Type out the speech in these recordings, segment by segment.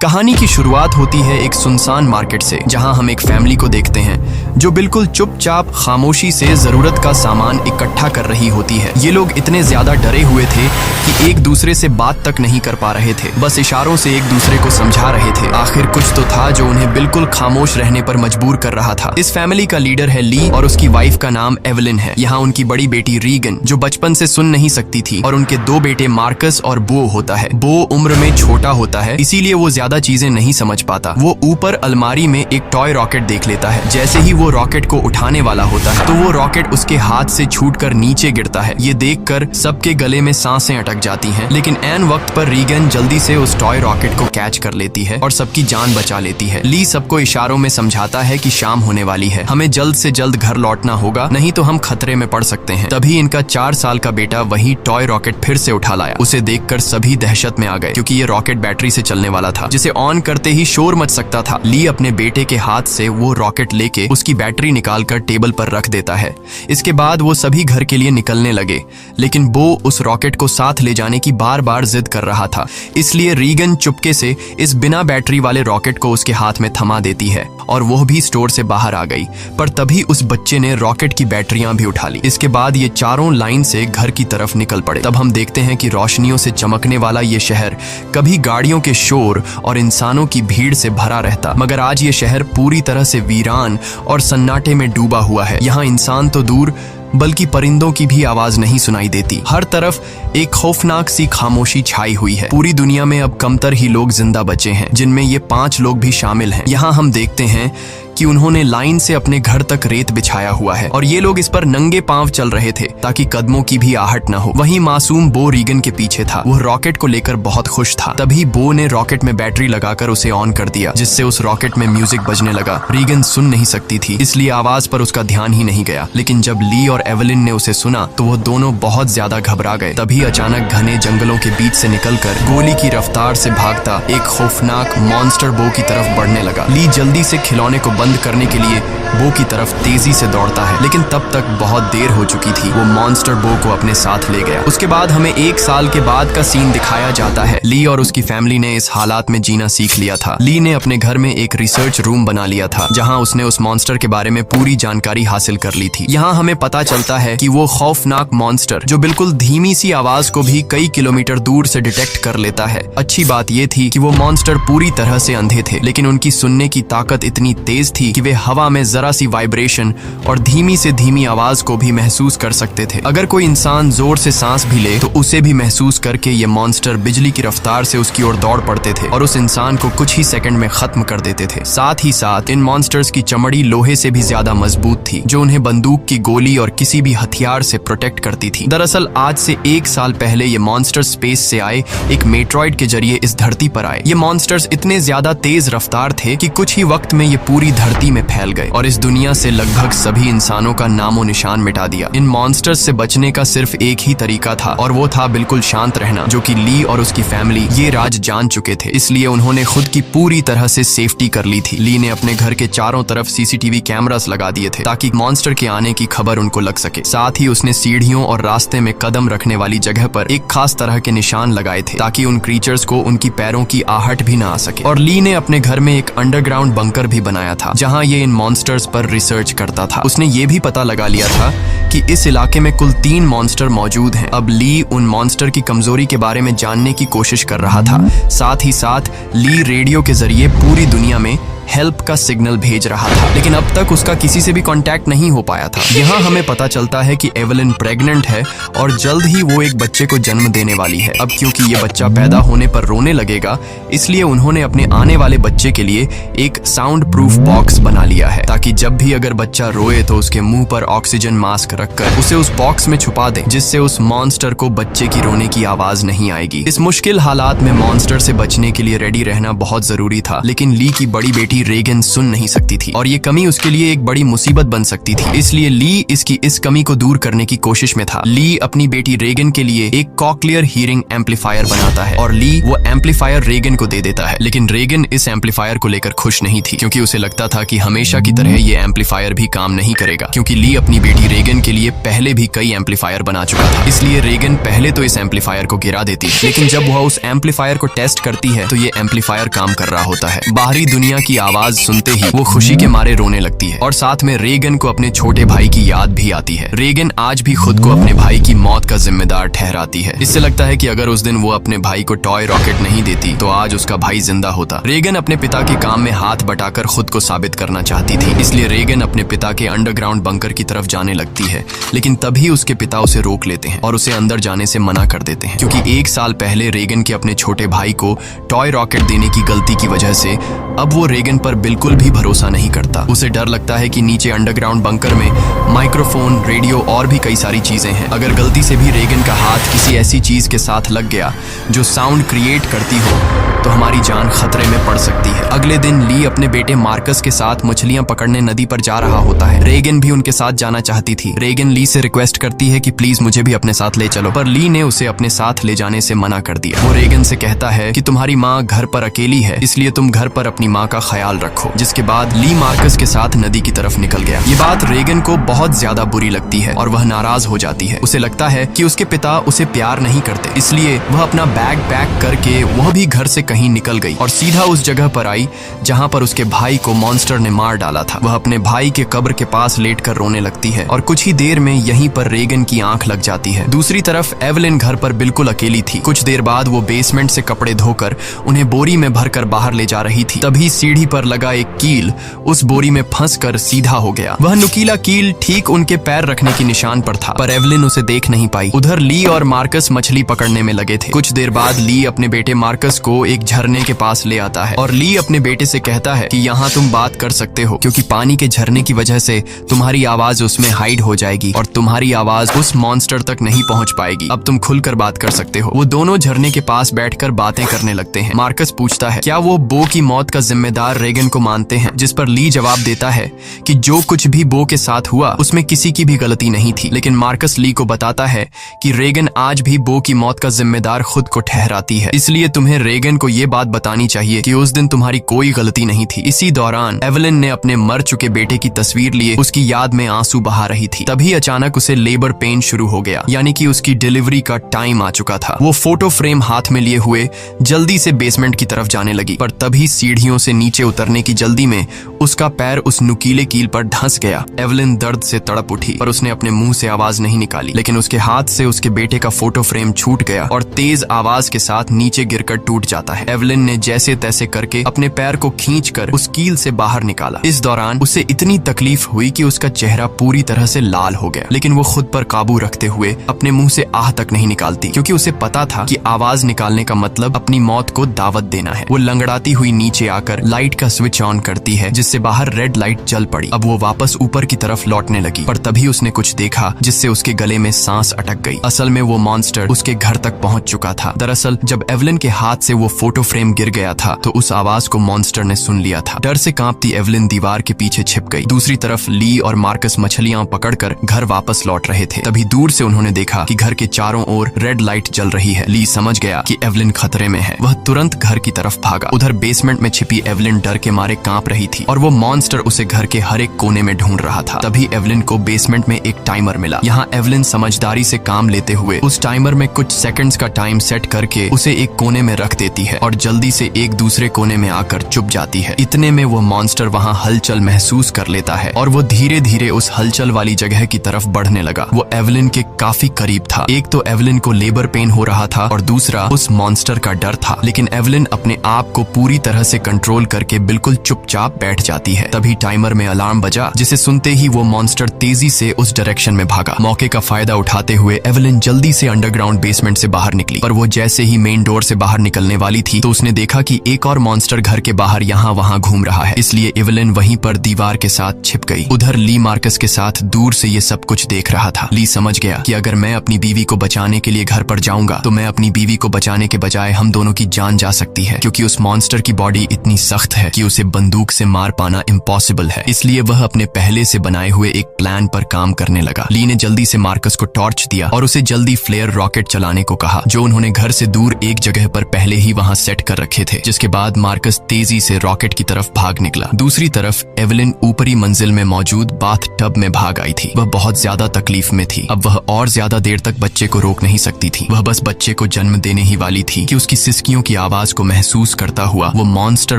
कहानी की शुरुआत होती है एक सुनसान मार्केट से, जहां हम एक फैमिली को देखते हैं जो बिल्कुल चुपचाप खामोशी से जरूरत का सामान इकट्ठा कर रही होती है। ये लोग इतने ज्यादा डरे हुए थे कि एक दूसरे से बात तक नहीं कर पा रहे थे, बस इशारों से एक दूसरे को समझा रहे थे। आखिर कुछ तो था जो उन्हें बिल्कुल खामोश रहने पर मजबूर कर रहा था। इस फैमिली का लीडर है ली और उसकी वाइफ का नाम एवलिन है। यहाँ उनकी बड़ी बेटी रीगन जो बचपन से सुन नहीं सकती थी, और उनके दो बेटे मार्कस और बो होता है। बो उम्र में छोटा होता है, इसीलिए वो ज्यादा चीजें नहीं समझ पाता। वो ऊपर अलमारी में एक टॉय रॉकेट देख लेता है। जैसे ही वो रॉकेट को उठाने वाला होता है तो वो रॉकेट उसके हाथ से छूटकर नीचे गिरता है। ये देखकर सबके गले में सांसें अटक जाती हैं, लेकिन ऐन वक्त पर रीगन जल्दी से उस टॉय रॉकेट को कैच कर लेती है और सबकी जान बचा लेती है। ली सबको इशारों में समझाता है कि शाम होने वाली है, हमें जल्द से जल्द घर लौटना होगा, नहीं तो हम खतरे में पड़ सकते हैं। तभी इनका 4 साल का बेटा वही टॉय रॉकेट फिर से उठा लाया। उसे देखकर सभी दहशत में आ गए, क्योंकि ये रॉकेट बैटरी से चलने वाला था, जिसे ऑन करते ही शोर मच सकता था। ली अपने बेटे के हाथ से वो रॉकेट लेके उसकी बैटरी निकालकर टेबल पर रख देता है। इसके बाद वो सभी घर के लिए निकलने लगे, लेकिन बो उस रॉकेट को साथ ले जाने की बार बार जिद कर रहा था। इसलिए रीगन चुपके से इस बिना बैटरी वाले रॉकेट को उसके हाथ में थमा देती है और वो भी स्टोर से बाहर आ गई। पर तभी उस बच्चे ने रॉकेट की बैटरियां भी उठा ली। इसके बाद ये चारों लाइन से घर की तरफ निकल पड़े। तब हम देखते हैं कि रोशनियों से चमकने वाला ये शहर कभी गाड़ियों के शोर और इंसानों की भीड़ से भरा रहता, मगर आज ये शहर पूरी तरह से वीरान और सन्नाटे में डूबा हुआ है। यहाँ इंसान तो दूर बल्कि परिंदों की भी आवाज नहीं सुनाई देती। हर तरफ एक खौफनाक सी खामोशी छाई हुई है। पूरी दुनिया में अब कमतर ही लोग जिंदा बचे हैं, जिनमें ये 5 लोग भी शामिल हैं। यहाँ हम देखते हैं कि उन्होंने लाइन से अपने घर तक रेत बिछाया हुआ है और ये लोग इस पर नंगे पांव चल रहे थे ताकि कदमों की भी आहट न हो। वहीं मासूम बो रीगन के पीछे था। वो रॉकेट को लेकर बहुत खुश था। तभी बो ने रॉकेट में बैटरी लगाकर उसे ऑन कर दिया, जिससे उस रॉकेट में म्यूजिक बजने लगा। रीगन सुन नहीं सकती थी, इसलिए आवाज पर उसका ध्यान ही नहीं गया, लेकिन जब ली और एवलिन ने उसे सुना तो वो दोनों बहुत ज्यादा घबरा गए। तभी अचानक घने जंगलों के बीच से निकलकर गोली की रफ्तार से भागता एक खौफनाक मॉन्स्टर बो की तरफ बढ़ने लगा। ली जल्दी से खिलौने को बंद करने के लिए बो की तरफ तेजी से दौड़ता है, लेकिन तब तक बहुत देर हो चुकी थी। वो मॉन्स्टर बो को अपने साथ ले गया। उसके बाद हमें 1 साल के बाद का सीन दिखाया जाता है। ली और उसकी फैमिली ने इस हालात में जीना सीख लिया था। ली ने अपने घर में एक रिसर्च रूम बना लिया था, जहां उसने उस मॉन्स्टर के बारे में पूरी जानकारी हासिल कर ली थी। यहाँ हमें पता चलता है कि वो खौफनाक मॉन्स्टर जो बिल्कुल धीमी सी आवाज को भी कई किलोमीटर दूर से डिटेक्ट कर लेता है। अच्छी बात ये थी कि वो मॉन्स्टर पूरी तरह से अंधे थे, लेकिन उनकी सुनने की ताकत इतनी तेज थी कि वे हवा में जरा सी वाइब्रेशन और धीमी से धीमी आवाज को भी महसूस कर सकते थे। अगर कोई इंसान जोर से सांस भी ले तो उसे भी महसूस करके ये मॉन्स्टर बिजली की रफ्तार से उसकी ओर दौड़ पड़ते थे और उस इंसान को कुछ ही सेकंड में खत्म कर देते थे। साथ ही साथ इन मॉन्स्टर्स की चमड़ी लोहे से भी ज्यादा मजबूत थी, जो उन्हें बंदूक की गोली और किसी भी हथियार से प्रोटेक्ट करती थी। दरअसल आज से 1 साल पहले ये मॉन्स्टर स्पेस से आए एक मेट्रॉइड के जरिए इस धरती पर आए। ये मॉन्स्टर्स इतने ज्यादा तेज रफ्तार थे कि कुछ ही वक्त में ये पूरी धरती में फैल गए और इस दुनिया से लगभग सभी इंसानों का नामो निशान मिटा दिया। इन मॉन्स्टर्स से बचने का सिर्फ एक ही तरीका था, और वो था बिल्कुल शांत रहना, जो कि ली और उसकी फैमिली ये राज जान चुके थे। इसलिए उन्होंने खुद की पूरी तरह से सेफ्टी कर ली थी। ली ने अपने घर के चारों तरफ सीसीटीवी कैमरास लगा दिए थे ताकि मॉन्स्टर के आने की खबर उनको लग सके। साथ ही उसने सीढ़ियों और रास्ते में कदम रखने वाली जगह पर एक खास तरह के निशान लगाए थे ताकि उन क्रीचर्स को उनकी पैरों की आहट भी ना आ सके। और ली ने अपने घर में एक अंडरग्राउंड बंकर भी बनाया था, जहाँ ये इन मॉन्स्टर्स पर रिसर्च करता था। उसने ये भी पता लगा लिया था कि इस इलाके में कुल 3 मॉन्स्टर मौजूद हैं। अब ली उन मॉन्स्टर की कमजोरी के बारे में जानने की कोशिश कर रहा था। साथ ही साथ ली रेडियो के जरिए पूरी दुनिया में हेल्प का सिग्नल भेज रहा था, लेकिन अब तक उसका किसी से भी कांटेक्ट नहीं हो पाया था। यहाँ हमें पता चलता है कि एवलिन प्रेग्नेंट है और जल्द ही वो एक बच्चे को जन्म देने वाली है। अब क्योंकि ये बच्चा पैदा होने पर रोने लगेगा, इसलिए उन्होंने अपने आने वाले बच्चे के लिए एक साउंड प्रूफ बॉक्स बना लिया है, ताकि जब भी अगर बच्चा रोए तो उसके मुंह पर ऑक्सीजन मास्क रखकर उसे उस बॉक्स में छुपा दें, जिससे उस मॉन्स्टर को बच्चे की रोने की आवाज नहीं आएगी। इस मुश्किल हालात में मॉन्स्टर से बचने के लिए रेडी रहना बहुत जरूरी था, लेकिन ली की बड़ी बेटी बेटी रेगन सुन नहीं सकती थी और ये कमी उसके लिए एक बड़ी मुसीबत बन सकती थी। इसलिए ली इसकी इस कमी को दूर करने की कोशिश में था। ली अपनी बेटी रेगन के लिए एक कॉक्लियर हीरिंग एम्पलीफायर बनाता है और ली वो एम्पलीफायर रेगन को दे देता है। लेकिन रेगन इस एम्पलीफायर को लेकर खुश नहीं थी, क्योंकि उसे लगता था कि हमेशा की तरह ये एम्पलीफायर भी काम नहीं करेगा, क्योंकि ली अपनी बेटी रेगन के लिए पहले भी कई एम्पलीफायर बना चुका था। इसलिए रेगन पहले तो इस एम्पलीफायर को गिरा देती, लेकिन जब वह उस एम्पलीफायर को टेस्ट करती है तो ये एम्पलीफायर काम कर रहा होता है। बाहरी दुनिया की आवाज सुनते ही वो खुशी के मारे रोने लगती है और साथ में रेगन को अपने छोटे भाई की याद भी आती है। रेगन आज भी खुद को अपने भाई की मौत का जिम्मेदार ठहराती है। इससे लगता है कि अगर उस दिन वो अपने भाई को टॉय रॉकेट नहीं देती तो आज उसका भाई जिंदा होता। रेगन अपने पिता के काम में हाथ बटाकर खुद को साबित करना चाहती थी, इसलिए रेगन अपने पिता के अंडरग्राउंड बंकर की तरफ जाने लगती है। लेकिन तभी उसके पिता उसे रोक लेते हैं और उसे अंदर जाने से मना कर देते हैं, क्योंकि एक साल पहले रेगन के अपने छोटे भाई को टॉय रॉकेट देने की गलती की वजह से अब वो रेगन पर बिल्कुल भी भरोसा नहीं करता। उसे डर लगता है कि नीचे अंडरग्राउंड बंकर में माइक्रोफोन, रेडियो और भी कई सारी चीजें हैं। अगर गलती से भी रेगन का हाथ किसी ऐसी चीज के साथ लग गया जो साउंड क्रिएट करती हो तो हमारी जान खतरे में पड़ सकती है। अगले दिन ली अपने बेटे मार्कस के साथ मछलियां पकड़ने नदी पर जा रहा होता है। रेगन भी उनके साथ जाना चाहती थी। रेगन ली से रिक्वेस्ट करती है कि प्लीज मुझे भी अपने साथ ले चलो, पर ली ने उसे अपने साथ ले जाने से मना कर दिया। वो रेगन से कहता है कि तुम्हारी माँ घर पर अकेली है, इसलिए तुम घर पर अपनी माँ का ख्याल रखो। जिसके बाद ली मार्कस के साथ नदी की तरफ निकल गया। ये बात रेगन को बहुत ज्यादा बुरी लगती है और वह नाराज हो जाती है। उसे लगता है कि उसके पिता उसे प्यार नहीं करते, इसलिए वह अपना बैग पैक करके वह भी घर से कहीं निकल गई और सीधा उस जगह पर आई जहां पर उसके भाई को मॉन्स्टर ने मार डाला था। वह अपने भाई के कब्र के पास लेटकर रोने लगती है और कुछ ही देर में यहीं पर रेगन की आंख लग जाती है। दूसरी तरफ एवलिन घर पर बिल्कुल अकेली थी। कुछ देर बाद वो बेसमेंट से कपड़े धोकर उन्हें बोरी में भरकर बाहर ले जा रही थी। तभी सीढ़ी पर लगा एक कील उस बोरी में फंसकर सीधा हो गया। वह नुकीला कील ठीक उनके पैर रखने की निशान पर था, पर एवलिन उसे देख नहीं पाई। उधर ली और मार्कस मछली पकड़ने में लगे थे। कुछ देर बाद ली अपने बेटे मार्कस को एक झरने के पास ले आता है और ली अपने बेटे से कहता है कि यहाँ तुम बात कर सकते हो, क्योंकि पानी के झरने की वजह से तुम्हारी आवाज उसमें हाइड हो जाएगी और तुम्हारी आवाज उस मॉन्स्टर तक नहीं पहुंच पाएगी। अब तुम खुलकर बात कर सकते हो। वो दोनों झरने के पास बैठकर बातें करने लगते हैं। मार्कस पूछता है क्या वो बो की मौत का जिम्मेदार रेगन को मानते हैं, जिस पर ली जवाब देता है कि जो कुछ भी बो के साथ हुआ उसमें किसी की भी गलती नहीं थी। लेकिन मार्कस ली को बताता है कि रेगन आज भी बो की मौत का जिम्मेदार खुद को ठहराती है, इसलिए तुम्हें रेगन को ये बात बतानी चाहिए कि उस दिन तुम्हारी कोई गलती नहीं थी। इसी दौरान एवलिन ने अपने मर चुके बेटे की तस्वीर लिए उसकी याद में आंसू बहा रही थी। तभी अचानक उसे लेबर पेन शुरू हो गया, यानी कि उसकी डिलीवरी का टाइम आ चुका था। वो फोटो फ्रेम हाथ में लिए हुए जल्दी से बेसमेंट की तरफ जाने लगी, पर तभी सीढ़ियों से नीचे उतरने की जल्दी में उसका पैर उस नुकीले कील पर धंस गया। एवलिन दर्द से तड़प उठी, पर उसने अपने मुंह से आवाज नहीं निकाली। लेकिन उसके हाथ से उसके बेटे का फोटो फ्रेम छूट गया और तेज आवाज के साथ नीचे गिरकर टूट जाता है। एवलिन ने जैसे तैसे करके अपने पैर को खींचकर उस कील से बाहर निकाला। इस दौरान उसे इतनी तकलीफ हुई कि उसका चेहरा पूरी तरह से लाल हो गया, लेकिन वो खुद पर काबू रखते हुए अपने मुंह से आह तक नहीं निकालती, क्योंकि उसे पता था कि आवाज निकालने का मतलब अपनी मौत को दावत देना है। वो लंगड़ाती हुई नीचे आकर लाइट का स्विच ऑन करती है, जिससे बाहर रेड लाइट जल पड़ी। अब वो वापस ऊपर की तरफ लौटने लगी, पर तभी उसने कुछ देखा जिससे उसके गले में सांस अटक गई। असल में वो मॉन्स्टर उसके घर तक पहुंच चुका था। दरअसल जब एवलिन के हाथ से वो फोटो फ्रेम गिर गया था तो उस आवाज को मॉन्स्टर ने सुन लिया था। डर से कांपती एवलिन दीवार के पीछे छिप गई। दूसरी तरफ ली और मार्कस मछलियां पकड़कर घर वापस लौट रहे थे। तभी दूर से उन्होंने देखा कि घर के चारों ओर रेड लाइट जल रही है। ली समझ गया कि एवलिन खतरे में है। वह तुरंत घर की तरफ भागा। उधर बेसमेंट में छिपी एवलिन डर के मारे कांप रही थी और वो मॉन्स्टर उसे घर के हर एक कोने में ढूंढ रहा था। तभी एवलिन को बेसमेंट में एक टाइमर मिला। यहाँ एवलिन समझदारी से काम लेते हुए उस टाइमर में कुछ सेकंड्स का टाइम सेट करके उसे एक कोने में रख देती है और जल्दी से एक दूसरे कोने में आकर चुप जाती है। इतने में वो मॉन्स्टर वहाँ हलचल महसूस कर लेता है और वो धीरे धीरे उस हलचल वाली जगह की तरफ बढ़ने लगा। वो एवलिन के काफी करीब था। एक तो एवलिन को लेबर पेन हो रहा था और दूसरा उस मॉन्स्टर का डर था। लेकिन एवलिन अपने आप को पूरी तरह से कंट्रोल करके बिल्कुल चुपचाप बैठ जाती है। तभी टाइमर में अलार्म बजा, जिसे सुनते ही वो मॉन्स्टर तेजी से उस डायरेक्शन में भागा। मौके का फायदा उठाते हुए एवेलिन जल्दी से अंडरग्राउंड बेसमेंट से बाहर निकली, पर वो जैसे ही मेन डोर से बाहर निकलने वाली थी तो उसने देखा कि एक और मॉन्स्टर घर के बाहर यहाँ वहाँ घूम रहा है। इसलिए एवेलिन वहीं पर दीवार के साथ छिप गई। उधर ली मार्कस के साथ दूर से ये सब कुछ देख रहा था। ली समझ गया कि अगर मैं अपनी बीवी को बचाने के लिए घर पर जाऊंगा तो मैं अपनी बीवी को बचाने के बजाय हम दोनों की जान जा सकती है, क्योंकि उस मॉन्स्टर की बॉडी इतनी सख्त है कि उसे बंदूक से मार पाना इम्पॉसिबल है। इसलिए वह अपने पहले से बनाए हुए एक प्लान पर काम करने लगा। ली ने जल्दी से मार्कस को टॉर्च दिया और उसे जल्दी फ्लेयर रॉकेट चलाने को कहा, जो उन्होंने घर से दूर एक जगह पर पहले ही वहां सेट कर रखे थे। जिसके बाद मार्कस तेजी से रॉकेट की तरफ भाग निकला। दूसरी तरफ एवेलिन ऊपरी मंजिल में मौजूद बाथ टब में भाग आई थी। वह बहुत ज्यादा तकलीफ में थी। अब वह और ज्यादा देर तक बच्चे को रोक नहीं सकती थी। वह बस बच्चे को जन्म देने ही वाली थी कि उसकी सिसकियों की आवाज को महसूस करता हुआ वो मॉन्स्टर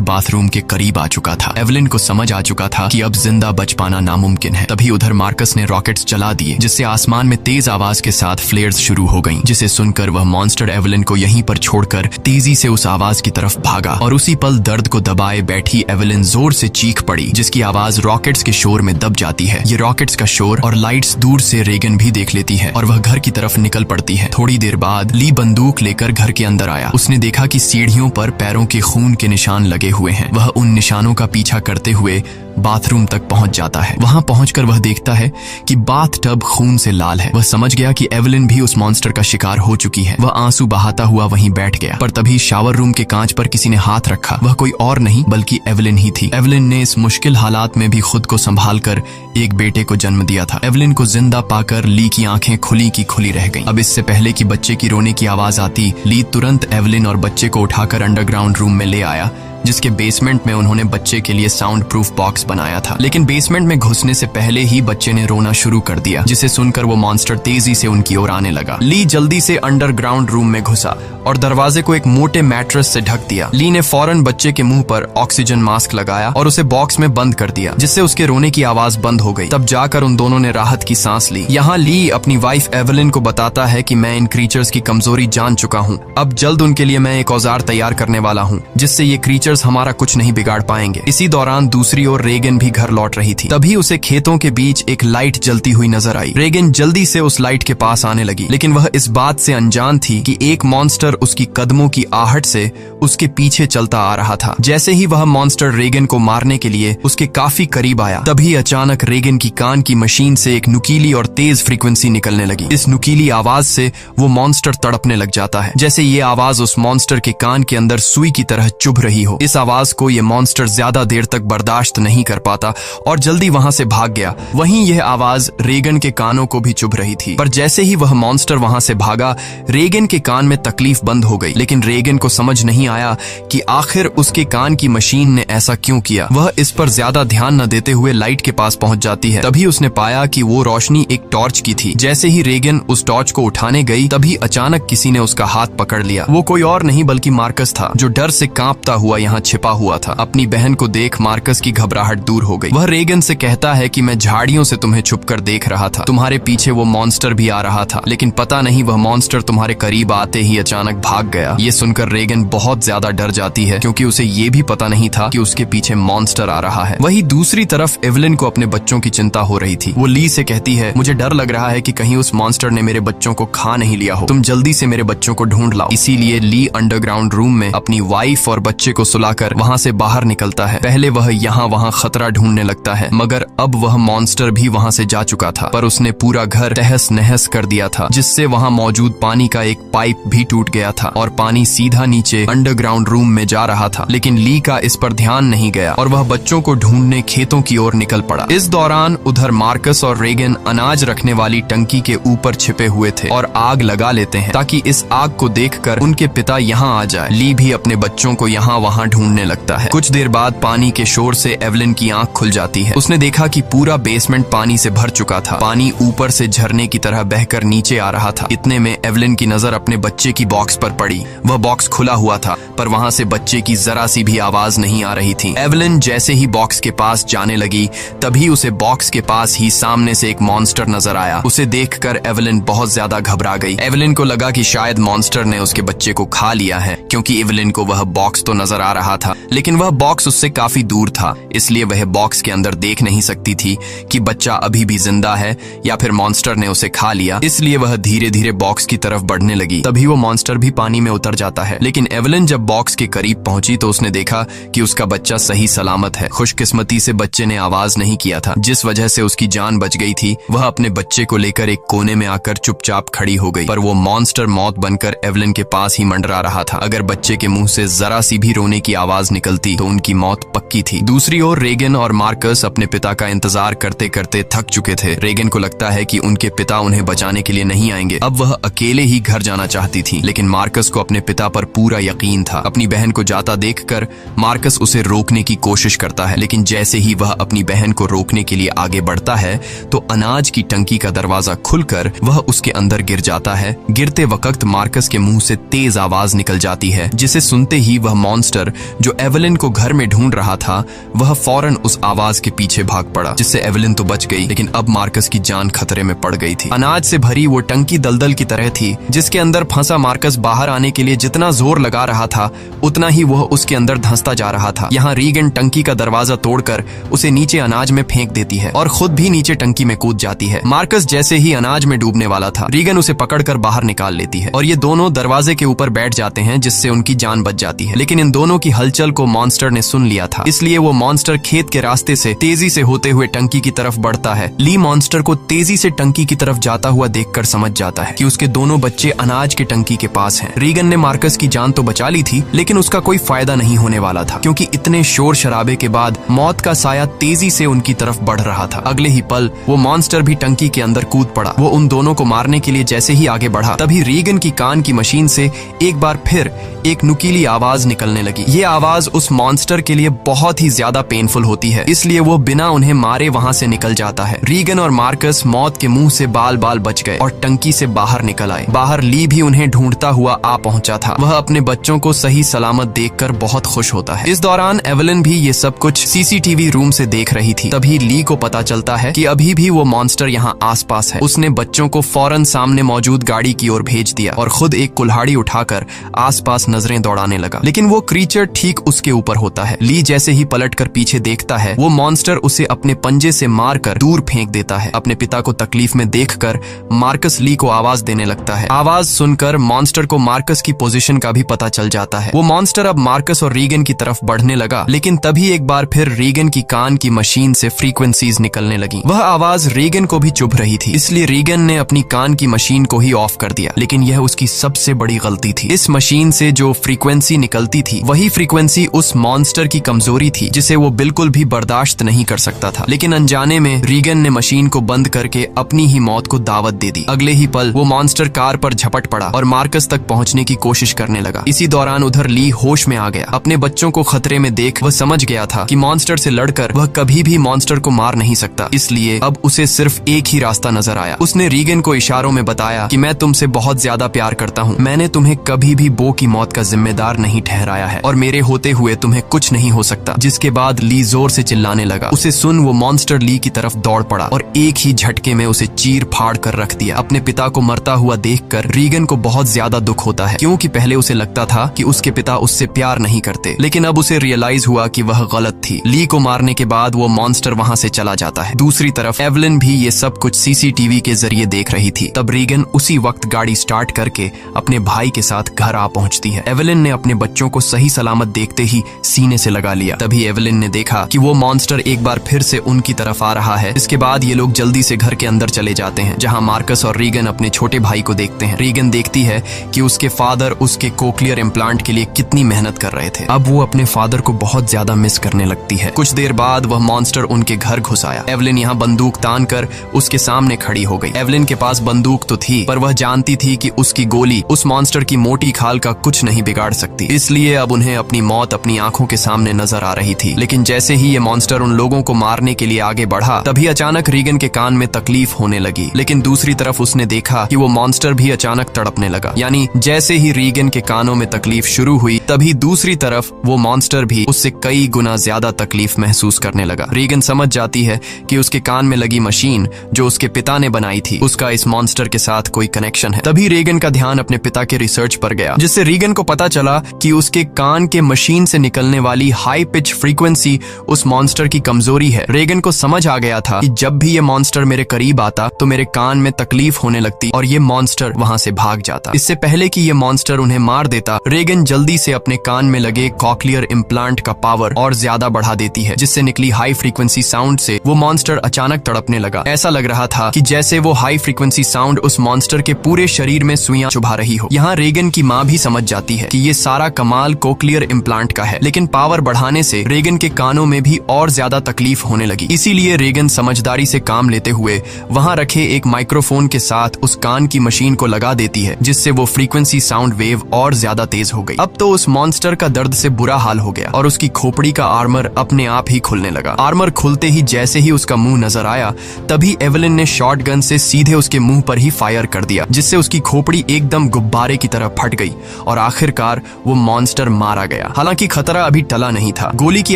बाथरूम के करीब आ चुका था। एवेलिन को समझ आ चुका था कि अब जिंदा बच पाना नामुमकिन है। तभी उधर मार्कस ने रॉकेट्स चला दिए, जिससे आसमान में तेज आवाज के साथ फ्लेयर्स शुरू हो गईं, जिसे सुनकर वह मॉन्स्टर एवेलिन को यहीं पर छोड़कर तेजी से उस आवाज की तरफ भागा। और उसी पल दर्द को दबाए बैठी एवेलिन जोर से चीख पड़ी, जिसकी आवाज रॉकेट्स के शोर में दब जाती है। ये रॉकेट्स का शोर और लाइट्स दूर से रेगन भी देख लेती है और वह घर की तरफ निकल पड़ती है। थोड़ी देर बाद ली बंदूक लेकर घर के अंदर आया। उसने देखा कि सीढ़ियों पर पैरों के खून के निशान लगे हुए हैं। वह उन निशानों का पीछा करते हुए बाथरूम तक पहुंच जाता है। वहां पहुंचकर वह देखता है कि बाथ टब खून से लाल है। वह समझ गया कि एवेलिन भी उस मॉन्स्टर का शिकार हो चुकी है। वह आंसू बहाता हुआ वहीं बैठ गया, पर तभी शावर रूम के कांच पर किसी ने हाथ रखा। वह कोई और नहीं बल्कि एवेलिन ही थी। एवेलिन ने इस मुश्किल हालात में भी खुद को संभाल कर एक बेटे को जन्म दिया था। एवेलिन को जिंदा पाकर ली की आंखें खुली की खुली रह गईं। अब इससे पहले कि बच्चे की रोने की आवाज आती, ली तुरंत एवेलिन और बच्चे को उठाकर अंडरग्राउंड रूम में ले आया, जिसके बेसमेंट में उन्होंने बच्चे के लिए साउंड प्रूफ बॉक्स बनाया था। लेकिन बेसमेंट में घुसने से पहले ही बच्चे ने रोना शुरू कर दिया, जिसे सुनकर वो मॉन्स्टर तेजी से उनकी ओर आने लगा। ली जल्दी से अंडरग्राउंड रूम में घुसा और दरवाजे को एक मोटे मैट्रेस से ढक दिया। ली ने फौरन बच्चे के मुंह पर ऑक्सीजन मास्क लगाया और उसे बॉक्स में बंद कर दिया, जिससे उसके रोने की आवाज बंद हो गई। तब जाकर उन दोनों ने राहत की सांस ली। यहाँ ली अपनी वाइफ एवेलिन को बताता है कि मैं इन क्रीचर्स की कमजोरी जान चुका हूँ। अब जल्द उनके लिए मैं एक औजार तैयार करने वाला हूँ, जिससे ये क्रीचर्स हमारा कुछ नहीं बिगाड़ पाएंगे। इसी दौरान दूसरी ओर रेगन भी घर लौट रही थी। तभी उसे खेतों के बीच एक लाइट जलती हुई नजर आई। रेगन जल्दी से उस लाइट के पास आने लगी, लेकिन वह इस बात से अनजान थी कि एक मॉन्स्टर उसकी कदमों की आहट से उसके पीछे चलता आ रहा था। जैसे ही वह मॉन्स्टर रेगन को मारने के लिए उसके काफी करीब आया, तभी अचानक रेगन की कान की मशीन से एक नुकीली और तेज फ्रीक्वेंसी निकलने लगी। इस नुकीली आवाज से वो मॉन्स्टर तड़पने लग जाता है, जैसे ये आवाज उस मॉन्स्टर के कान के अंदर सुई की तरह चुभ रही हो। इस आवाज को ये मॉन्स्टर ज्यादा देर तक बर्दाश्त नहीं कर पाता और जल्दी वहां से भाग गया। वहीं यह आवाज रेगन के कानों को भी चुभ रही थी, पर जैसे ही वह मॉन्स्टर वहां से भागा, रेगन के कान में तकलीफ बंद हो गई। लेकिन रेगन को समझ नहीं आया कि आखिर उसके कान की मशीन ने ऐसा क्यों किया। वह इस पर ज्यादा ध्यान न देते हुए लाइट के पास पहुंच जाती है। तभी उसने पाया कि वो रोशनी एक टॉर्च की थी। जैसे ही रेगन उस टॉर्च को उठाने गई, तभी अचानक किसी ने उसका हाथ पकड़ लिया। वो कोई और नहीं बल्कि मार्कस था, जो डर से कांपता हुआ यहाँ छिपा हुआ था। अपनी बहन को देख मार्कस की घबराहट दूर हो गई। वह रेगन से कहता है कि मैं झाड़ियों से तुम्हें छुपकर देख रहा था। तुम्हारे पीछे वो मॉन्स्टर भी आ रहा था, लेकिन पता नहीं वह मॉन्स्टर तुम्हारे करीब आते ही अचानक भाग गया। ये सुनकर रेगन बहुत ज्यादा डर जाती है, क्योंकि उसे ये भी पता नहीं था कि उसके पीछे मॉन्स्टर आ रहा है। वही दूसरी तरफ एवेलिन को अपने बच्चों की चिंता हो रही थी। वो ली से कहती है, मुझे डर लग रहा है कि कहीं उस मॉन्स्टर ने मेरे बच्चों को खा नहीं लिया हो। तुम जल्दी से मेरे बच्चों को ढूंढ लाओ। इसीलिए ली अंडरग्राउंड रूम में अपनी वाइफ और बच्चे को सुलाकर वहां से बाहर निकलता है। पहले वह यहाँ वहां खतरा ढूंढने लगता है, मगर अब वह मॉन्स्टर भी वहां से जा चुका था। पर उसने पूरा घर तहस नहस कर दिया था, जिससे वहां मौजूद पानी का एक पाइप भी टूट गया था और पानी सीधा नीचे अंडरग्राउंड रूम में जा रहा था। लेकिन ली का इस पर ध्यान नहीं गया और वह बच्चों को ढूंढने खेतों की ओर निकल पड़ा। इस दौरान उधर मार्कस और रेगन अनाज रखने वाली टंकी के ऊपर छिपे हुए थे और आग लगा लेते हैं, ताकि इस आग को देखकर उनके पिता यहाँ आ जाए। ली भी अपने बच्चों को यहाँ वहां ढूंढने लगता है। कुछ देर बाद पानी के शोर से एवेलिन की आंख खुल जाती है। उसने देखा कि पूरा बेसमेंट पानी से भर चुका था। पानी ऊपर से झरने की तरह बहकर नीचे आ रहा था। इतने में एवेलिन की नजर अपने बच्चे की बॉक्स पर पड़ी। वह बॉक्स खुला हुआ था, पर वहां से बच्चे की जरा सी भी आवाज नहीं आ रही थी। एवेलिन जैसे ही बॉक्स के पास जाने लगी, तभी उसे बॉक्स के पास ही सामने से एक मॉन्स्टर नजर आया। उसे देखकर एवेलिन बहुत ज्यादा घबरा गई। एवेलिन को लगा कि शायद मॉन्स्टर ने उसके बच्चे को खा लिया है, क्योंकि एवेलिन को वह बॉक्स तो नजर आ रहा था, लेकिन वह बॉक्स उससे काफी दूर था, इसलिए वह बॉक्स के अंदर देख नहीं सकती थी कि बच्चा अभी भी जिंदा है या फिर मॉन्स्टर ने उसे खा लिया। इसलिए वह धीरे धीरे बॉक्स की तरफ बढ़ने लगी। तभी वो मॉन्स्टर भी पानी में उतर जाता है। लेकिन एवलिन जब बॉक्स के करीब पहुंची तो उसने देखा कि उसका बच्चा सही सलामत है। खुशकिस्मती से बच्चे ने आवाज नहीं किया था, जिस वजह से उसकी जान बच गई थी। वह अपने बच्चे को लेकर एक कोने में आकर चुपचाप खड़ी हो गई, पर वो मॉन्स्टर मौत बनकर एवलिन के पास ही मंडरा रहा था। अगर बच्चे के मुंह से जरा सी भी रोने की आवाज निकलती तो उनकी मौत पक्की थी। दूसरी ओर रेगन और मार्कस अपने पिता का इंतजार करते करते थक चुके थे। रेगन को लगता है कि उनके पिता उन्हें बचाने के लिए नहीं आएंगे। अब वह अकेले ही घर जाना चाहती थी, लेकिन मार्कस को अपने पिता पर पूरा यकीन था। अपनी बहन को जाता देखकर मार्कस उसे रोकने की कोशिश करता है, लेकिन जैसे ही वह अपनी बहन को रोकने के लिए आगे बढ़ता है तो अनाज की टंकी का दरवाजा खुलकर वह उसके अंदर गिर जाता है। गिरते वक्त मार्कस के मुंह से तेज आवाज निकल जाती है, जिसे सुनते ही वह मॉन्स्टर जो एवलिन को घर में ढूंढ रहा था वह फौरन उस आवाज के पीछे भाग पड़ा, जिससे एवलिन तो बच गई, लेकिन अब मार्कस की जान खतरे में पड़ गई थी। अनाज से भरी वो टंकी दलदल की तरह थी, जिसके अंदर फंसा मार्कस बाहर आने के लिए जितना जोर लगा रहा था उतना ही वह उसके अंदर धंसता जा रहा था। यहाँ रीगन टंकी का दरवाजा तोड़कर उसे नीचे अनाज में फेंक देती है और खुद भी नीचे टंकी में कूद जाती है। मार्कस जैसे ही अनाज में डूबने वाला था, रीगन उसे पकड़कर बाहर निकाल लेती है और ये दोनों दरवाजे के ऊपर बैठ जाते हैं, जिससे उनकी जान बच जाती है। लेकिन इन दोनों की हलचल को मॉन्स्टर ने सुन लिया था, इसलिए वो मॉन्स्टर खेत के रास्ते से तेजी से होते हुए टंकी की तरफ बढ़ता है। ली मॉन्स्टर को तेजी से टंकी की तरफ जाता हुआ देखकर समझ जाता है कि उसके दोनों बच्चे अनाज के टंकी के पास हैं। रीगन ने मार्कस की जान तो बचा ली थी, लेकिन उसका कोई फायदा नहीं होने वाला था, क्योंकि इतने शोर शराबे के बाद मौत का साया तेजी से उनकी तरफ बढ़ रहा था। अगले ही पल वो मॉन्स्टर भी टंकी के अंदर कूद पड़ा। वो उन दोनों को मारने के लिए जैसे ही आगे बढ़ा, तभी रीगन की कान की मशीन से एक बार फिर एक नुकीली आवाज निकलने लगी। ये आवाज उस मॉन्स्टर के लिए बहुत ही ज्यादा पेनफुल होती है, इसलिए वो बिना उन्हें मारे वहां से निकल जाता है। रीगन और मार्कस मौत के मुंह से बाल बाल बच गए और टंकी से बाहर निकल आए। बाहर ली भी उन्हें ढूंढता हुआ आ पहुंचा था। वह अपने बच्चों को सही सलामत देखकर बहुत खुश होता है। इस दौरान एवलिन भी ये सब कुछ सीसीटीवी रूम से देख रही थी। तभी ली को पता चलता है कि अभी भी वो मॉन्स्टर यहाँ आसपास है। उसने बच्चों को फौरन सामने मौजूद गाड़ी की ओर भेज दिया और खुद एक कुल्हाड़ी उठाकर आसपास नजरें दौड़ाने लगा, लेकिन वो क्रीचर ठीक उसके ऊपर होता है। ली जैसे ही पलटकर पीछे देखता है, वो मॉन्स्टर उसे अपने पंजे से मारकर दूर फेंक देता है। अपने पिता को तकलीफ में देखकर मार्कस ली को आवाज देने लगता है। आवाज सुनकर मॉन्स्टर को मार्कस की पोजीशन का भी पता चल जाता है। वो मॉन्स्टर अब मार्कस और रीगन की तरफ बढ़ने लगा, लेकिन तभी एक बार फिर रीगन की कान की मशीन से फ्रीक्वेंसीज निकलने लगी। वह आवाज रीगन को भी चुभ रही थी, इसलिए रीगन ने अपनी कान की मशीन को ही ऑफ कर दिया, लेकिन यह उसकी सबसे बड़ी गलती थी। इस मशीन से जो फ्रीक्वेंसी निकलती थी वही फ्रीक्वेंसी उस मॉन्स्टर की कमजोरी थी, जिसे वो बिल्कुल भी बर्दाश्त नहीं कर सकता था। लेकिन अनजाने में रीगन ने मशीन को बंद करके अपनी ही मौत को दावत दे दी। अगले ही पल वो मॉन्स्टर कार पर झपट पड़ा और मार्कस तक पहुंचने की कोशिश करने लगा। इसी दौरान उधर ली होश में आ गया। अपने बच्चों को खतरे में देख वह समझ गया था कि मॉन्स्टर से लड़कर वह कभी भी मॉन्स्टर को मार नहीं सकता, इसलिए अब उसे सिर्फ एक ही रास्ता नजर आया। उसने रीगन को इशारों में बताया कि मैं तुमसे बहुत ज्यादा प्यार करता हूँ। मैंने तुम्हें कभी भी बो की मौत का जिम्मेदार नहीं ठहराया है और मेरे होते हुए तुम्हें कुछ नहीं हो सकता। जिसके बाद ली जोर से चिल्लाने लगा। उसे सुन वो मॉन्स्टर ली की तरफ दौड़ पड़ा और एक ही झटके में उसे चीर फाड़ कर रख दिया। अपने पिता को मरता हुआ देखकर रीगन को बहुत ज्यादा दुख होता है, क्योंकि पहले उसे लगता था कि उसके पिता उससे प्यार नहीं करते, लेकिन अब उसे रियलाइज हुआ कि वह गलत थी। ली को मारने के बाद वो मॉन्स्टर वहां से चला जाता है। दूसरी तरफ एवलिन भी ये सब कुछ सीसीटीवी के जरिए देख रही थी। तब रीगन उसी वक्त गाड़ी स्टार्ट करके अपने भाई के साथ घर आ पहुंचती है। एवलिन ने अपने बच्चों को सही सलामत देखते ही सीने से लगा लिया। तभी एवलिन ने देखा कि वो मॉन्स्टर एक बार फिर से उनकी तरफ आ रहा है। इसके बाद ये लोग जल्दी से घर के अंदर चले जाते हैं, जहां मार्कस और रीगन अपने छोटे भाई को देखते हैं। रीगन देखती है कि उसके फादर उसके कोक्लियर इम्प्लांट के लिए कितनी मेहनत कर रहे थे। अब वो अपने फादर को बहुत ज्यादा मिस करने लगती है। कुछ देर बाद वह मॉन्स्टर उनके घर घुस आया। एवलिन यहाँ बंदूक तान कर उसके सामने खड़ी हो गई। एवलिन के पास बंदूक तो थी, पर वह जानती थी कि उसकी गोली उस मॉन्स्टर की मोटी खाल का कुछ नहीं बिगाड़ सकती, इसलिए अब उन्हें अपनी मौत अपनी आंखों के सामने नजर आ रही थी। लेकिन जैसे ही ये मॉन्स्टर उन लोगों को मारने के लिए आगे बढ़ा, तभी अचानक रीगन के कान में तकलीफ होने लगी। लेकिन दूसरी तरफ उसने देखा कि वो मॉन्स्टर भी अचानक तड़पने लगा। यानी जैसे ही रीगन के कानों में तकलीफ शुरू हुई, तभी दूसरी तरफ वो मॉन्स्टर भी उससे कई गुना ज्यादा तकलीफ महसूस करने लगा। रीगन समझ जाती है कि उसके कान में लगी मशीन जो उसके पिता ने बनाई थी, उसका इस मॉन्स्टर के साथ कोई कनेक्शन है। तभी रीगन का ध्यान अपने पिता के रिसर्च पर गया, जिससे रीगन को पता चला कि उसके कान आंख के मशीन से निकलने वाली हाई पिच फ्रीक्वेंसी उस मॉन्स्टर की कमजोरी है। रेगन को समझ आ गया था कि जब भी ये मॉन्स्टर मेरे करीब आता तो मेरे कान में तकलीफ होने लगती और ये मॉन्स्टर वहां से भाग जाता। इससे पहले कि ये मॉन्स्टर उन्हें मार देता, रेगन जल्दी से अपने कान में लगे कॉक्लियर इम्प्लांट का पावर और ज्यादा बढ़ा देती है, जिससे निकली हाई फ्रीक्वेंसी साउंड से वो मॉन्स्टर अचानक तड़पने लगा। ऐसा लग रहा था कि जैसे वो हाई फ्रीक्वेंसी साउंड उस मॉन्स्टर के पूरे शरीर में सुइयां चुभा रही हो। यहाँ रेगन की माँ भी समझ जाती है कि ये सारा कमाल कोक्लियर इम्प्लांट का है, लेकिन पावर बढ़ाने से रेगन के कानों में भी और ज्यादा तकलीफ होने लगी। इसीलिए रेगन समझदारी से काम लेते हुए वहां रखे एक माइक्रोफोन के साथ उस कान की मशीन को लगा देती है, जिससे वो फ्रीक्वेंसी साउंड वेव और ज्यादा तेज हो गई। अब तो उस मॉन्स्टर का दर्द से बुरा हाल हो गया और उसकी खोपड़ी का आर्मर अपने आप ही खुलने लगा। आर्मर खुलते ही जैसे ही उसका मुंह नजर आया, तभी एवेलिन ने शॉटगन से सीधे उसके मुंह पर ही फायर कर दिया, जिससे उसकी खोपड़ी एकदम गुब्बारे की तरह फट गई और आखिरकार वो मॉन्स्टर मारा गया। हालांकि खतरा अभी टला नहीं था। गोली की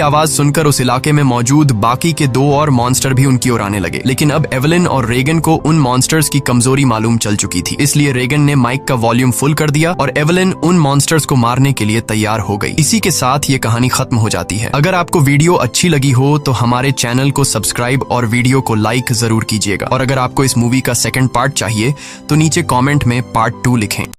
आवाज सुनकर उस इलाके में मौजूद बाकी के 2 और मॉन्स्टर भी उनकी ओर आने लगे, लेकिन अब एवेलिन और रेगन को उन मॉन्स्टर्स की कमजोरी मालूम चल चुकी थी। इसलिए रेगन ने माइक का वॉल्यूम फुल कर दिया और एवेलिन उन मॉन्स्टर्स को मारने के लिए तैयार हो गई। इसी के साथ ये कहानी खत्म हो जाती है। अगर आपको वीडियो अच्छी लगी हो तो हमारे चैनल को सब्सक्राइब और वीडियो को लाइक जरूर कीजिएगा। और अगर आपको इस मूवी का सेकंड पार्ट चाहिए तो नीचे कमेंट में पार्ट 2 लिखें।